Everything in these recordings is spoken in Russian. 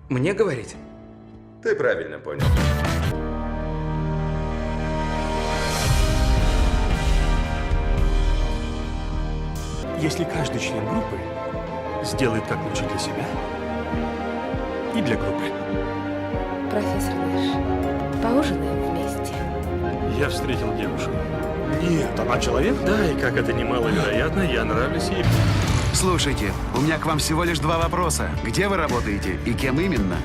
Мне говорить? Ты правильно понял. Если каждый член группы сделает как лучше для себя и для группы. Профессор Нэш, поужинаем вместе. Я встретил девушку. Нет, она человек? Да, и как это немаловероятно, я нравлюсь ей. Слушайте, у меня к вам всего лишь 2 вопроса. Где вы работаете и кем именно?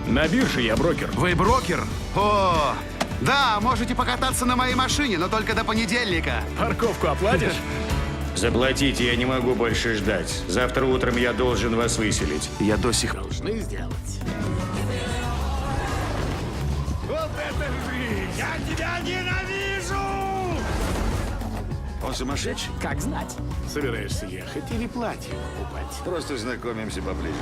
На бирже я брокер. Вы брокер? О, да, можете покататься на моей машине, но только до понедельника. Парковку оплатишь? Заплатите, я не могу больше ждать. Завтра утром я должен вас выселить. Я до сих пор... Должны сделать. Вот это жизнь! Я тебя ненавижу! Он сумасшедший? Как знать? Собираешься ехать или платье покупать? Просто знакомимся поближе.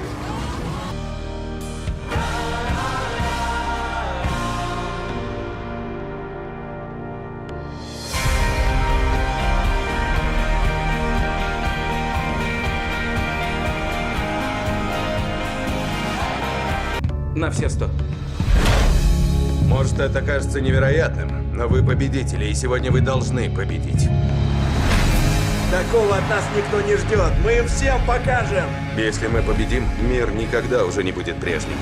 На все 100. Может, это кажется невероятным, но вы победители, и сегодня вы должны победить. Такого от нас никто не ждет. Мы им всем покажем. Если мы победим, мир никогда уже не будет прежним.